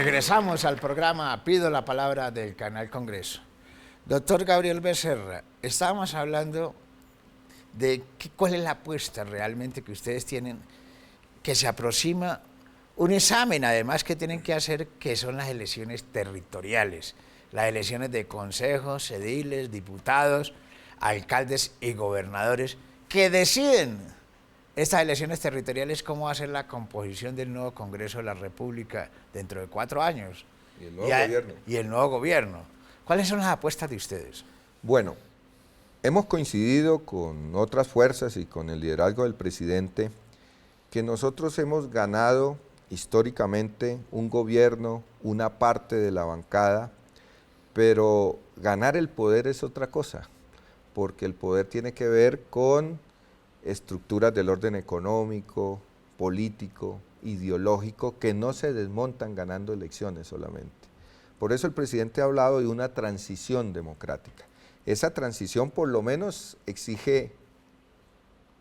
Regresamos al programa Pido la Palabra del Canal Congreso. Doctor Gabriel Becerra, estábamos hablando de cuál es la apuesta realmente que ustedes tienen, que se aproxima un examen además que tienen que hacer, que son las elecciones territoriales, las elecciones de consejos, ediles, diputados, alcaldes y gobernadores, que deciden estas elecciones territoriales cómo va a ser la composición del nuevo Congreso de la República dentro de 4 años. Y el nuevo gobierno. Y el nuevo gobierno. ¿Cuáles son las apuestas de ustedes? Bueno, hemos coincidido con otras fuerzas y con el liderazgo del presidente que nosotros hemos ganado históricamente un gobierno, una parte de la bancada, pero ganar el poder es otra cosa, porque el poder tiene que ver con estructuras del orden económico, político, ideológico, que no se desmontan ganando elecciones solamente. Por eso el presidente ha hablado de una transición democrática. Esa transición por lo menos exige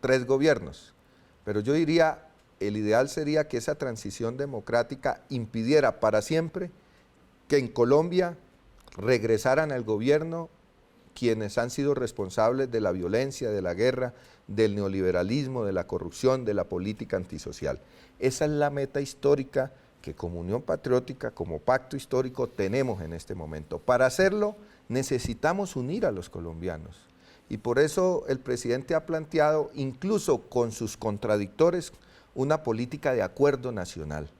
3 gobiernos, pero yo diría, el ideal sería que esa transición democrática impidiera para siempre que en Colombia regresaran al gobierno quienes han sido responsables de la violencia, de la guerra, del neoliberalismo, de la corrupción, de la política antisocial. Esa es la meta histórica que como Unión Patriótica, como pacto histórico tenemos en este momento. Para hacerlo necesitamos unir a los colombianos y por eso el presidente ha planteado, incluso con sus contradictores, una política de acuerdo nacional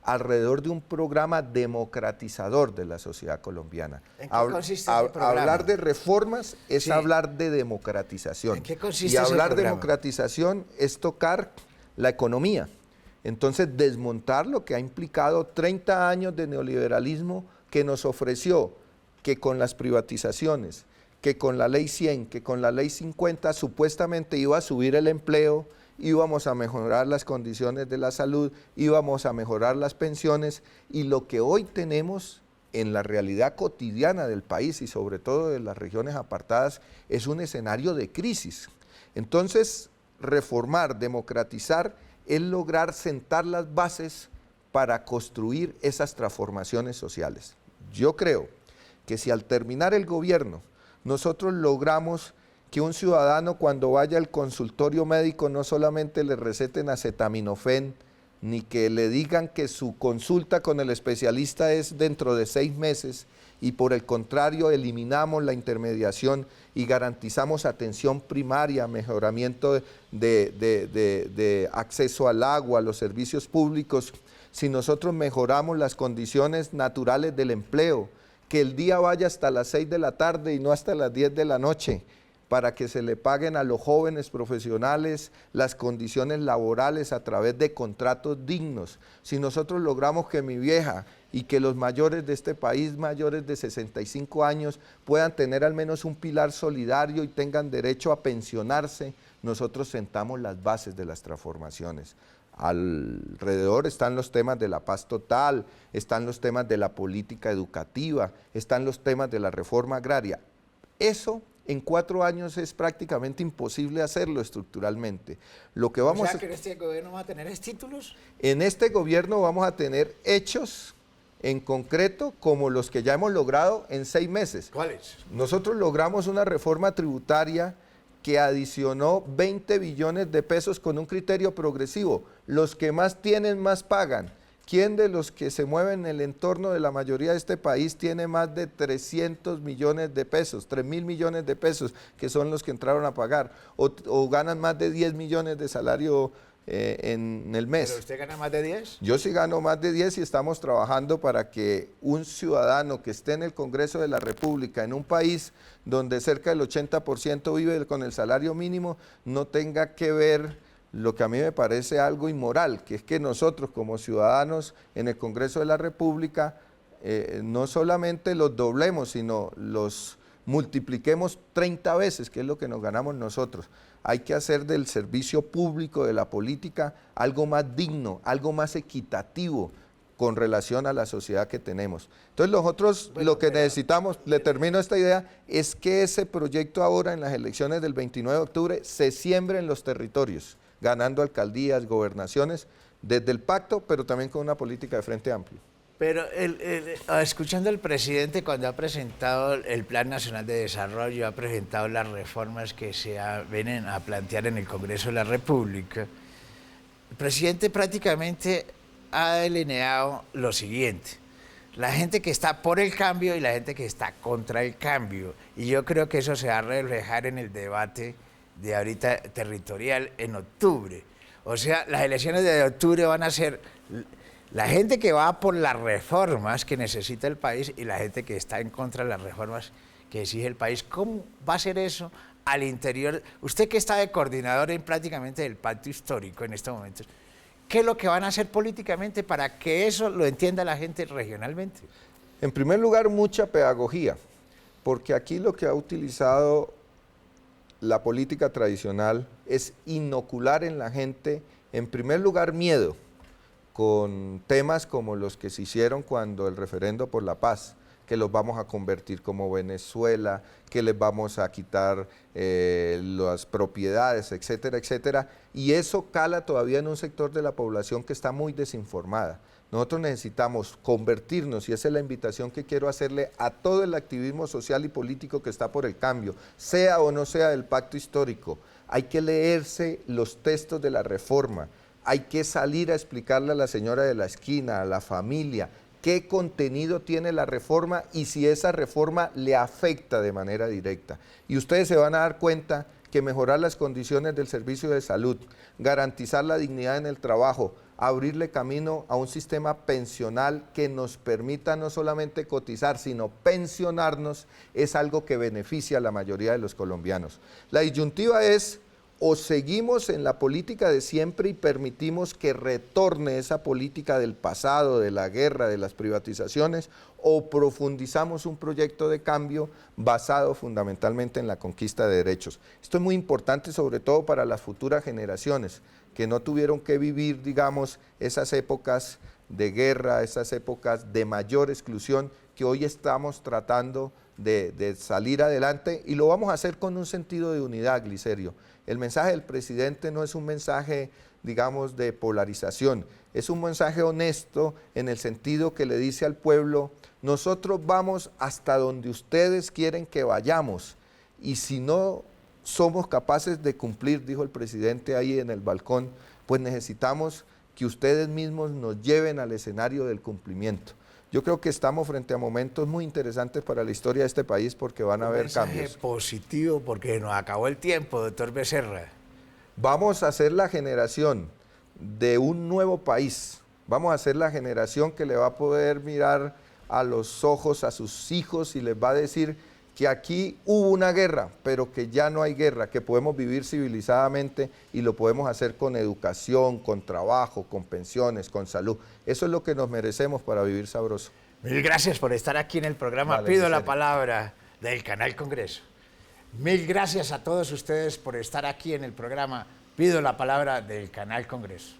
alrededor de un programa democratizador de la sociedad colombiana. ¿En qué consiste ese programa? Hablar de reformas es Sí. hablar de democratización. ¿En qué consiste y ese hablar de programa? democratización es tocar la economía. Entonces, desmontar lo que ha implicado 30 años de neoliberalismo que nos ofreció que con las privatizaciones, que con la ley 100, que con la ley 50 supuestamente iba a subir el empleo, íbamos a mejorar las condiciones de la salud, íbamos a mejorar las pensiones, y lo que hoy tenemos en la realidad cotidiana del país y sobre todo de las regiones apartadas es un escenario de crisis. Entonces, reformar, democratizar es lograr sentar las bases para construir esas transformaciones sociales. Yo creo que si al terminar el gobierno nosotros logramos que un ciudadano cuando vaya al consultorio médico no solamente le receten acetaminofén, ni que le digan que su consulta con el especialista es dentro de 6 meses, y por el contrario eliminamos la intermediación y garantizamos atención primaria, mejoramiento de acceso al agua, a los servicios públicos, si nosotros mejoramos las condiciones naturales del empleo, que el día vaya hasta las 6 de la tarde y no hasta las 10 de la noche, para que se le paguen a los jóvenes profesionales las condiciones laborales a través de contratos dignos. Si nosotros logramos que mi vieja y que los mayores de este país, mayores de 65 años, puedan tener al menos un pilar solidario y tengan derecho a pensionarse, nosotros sentamos las bases de las transformaciones. Alrededor están los temas de la paz total, están los temas de la política educativa, están los temas de la reforma agraria. Eso en 4 años es prácticamente imposible hacerlo estructuralmente. Lo que vamos ¿O sea que en este gobierno va a tener títulos? En este gobierno vamos a tener hechos en concreto como los que ya hemos logrado en 6 meses. ¿Cuáles? Nosotros logramos una reforma tributaria que adicionó 20 billones de pesos con un criterio progresivo. Los que más tienen, más pagan. ¿Quién de los que se mueven en el entorno de la mayoría de este país tiene más de 300 millones de pesos, 3.000 millones de pesos, que son los que entraron a pagar, o ganan más de 10 millones de salario en el mes? ¿Pero usted gana más de 10? Yo sí gano más de 10 y estamos trabajando para que un ciudadano que esté en el Congreso de la República, en un país donde cerca del 80% vive con el salario mínimo, no tenga que ver lo que a mí me parece algo inmoral, que es que nosotros como ciudadanos en el Congreso de la República no solamente los doblemos, sino los multipliquemos 30 veces, que es lo que nos ganamos nosotros. Hay que hacer del servicio público, de la política, algo más digno, algo más equitativo con relación a la sociedad que tenemos. Entonces nosotros lo que necesitamos, le termino esta idea, es que ese proyecto ahora en las elecciones del 29 de octubre se siembre en los territorios, ganando alcaldías, gobernaciones, desde el pacto, pero también con una política de frente amplio. Pero escuchando al presidente cuando ha presentado el Plan Nacional de Desarrollo, ha presentado las reformas que vienen a plantear en el Congreso de la República, el presidente prácticamente ha delineado lo siguiente: la gente que está por el cambio y la gente que está contra el cambio. Y yo creo que eso se va a reflejar en el debate de ahorita territorial en octubre. O sea, las elecciones de octubre van a ser la gente que va por las reformas que necesita el país y la gente que está en contra de las reformas que exige el país. ¿Cómo va a ser eso al interior? Usted que está de coordinador en prácticamente del pacto histórico en estos momentos, ¿qué es lo que van a hacer políticamente para que eso lo entienda la gente regionalmente? En primer lugar, mucha pedagogía, porque aquí lo que ha utilizado la política tradicional es inocular en la gente, en primer lugar, miedo, con temas como los que se hicieron cuando el referendo por la paz, que los vamos a convertir como Venezuela, que les vamos a quitar las propiedades, etcétera, etcétera, y eso cala todavía en un sector de la población que está muy desinformada. Nosotros necesitamos convertirnos, y esa es la invitación que quiero hacerle a todo el activismo social y político que está por el cambio, sea o no sea del pacto histórico. Hay que leerse los textos de la reforma, hay que salir a explicarle a la señora de la esquina, a la familia, qué contenido tiene la reforma y si esa reforma le afecta de manera directa. Y ustedes se van a dar cuenta que mejorar las condiciones del servicio de salud, garantizar la dignidad en el trabajo, abrirle camino a un sistema pensional que nos permita no solamente cotizar, sino pensionarnos, es algo que beneficia a la mayoría de los colombianos. La disyuntiva es: o seguimos en la política de siempre y permitimos que retorne esa política del pasado, de la guerra, de las privatizaciones, o profundizamos un proyecto de cambio basado fundamentalmente en la conquista de derechos. Esto es muy importante, sobre todo para las futuras generaciones, que no tuvieron que vivir, digamos, esas épocas de guerra, esas épocas de mayor exclusión que hoy estamos tratando de salir adelante, y lo vamos a hacer con un sentido de unidad, Glicerio. El mensaje del presidente no es un mensaje, digamos, de polarización, es un mensaje honesto en el sentido que le dice al pueblo: nosotros vamos hasta donde ustedes quieren que vayamos, y si no somos capaces de cumplir, dijo el presidente ahí en el balcón, pues necesitamos que ustedes mismos nos lleven al escenario del cumplimiento. Yo creo que estamos frente a momentos muy interesantes para la historia de este país, porque van a haber cambios. Un mensaje positivo, porque nos acabó el tiempo, doctor Becerra. Vamos a ser la generación de un nuevo país. Vamos a ser la generación que le va a poder mirar a los ojos a sus hijos y les va a decir que aquí hubo una guerra, pero que ya no hay guerra, que podemos vivir civilizadamente y lo podemos hacer con educación, con trabajo, con pensiones, con salud. Eso es lo que nos merecemos para vivir sabroso. Mil gracias por estar aquí en el programa Pido la Palabra del Canal Congreso. Mil gracias a todos ustedes por estar aquí en el programa Pido la Palabra del Canal Congreso.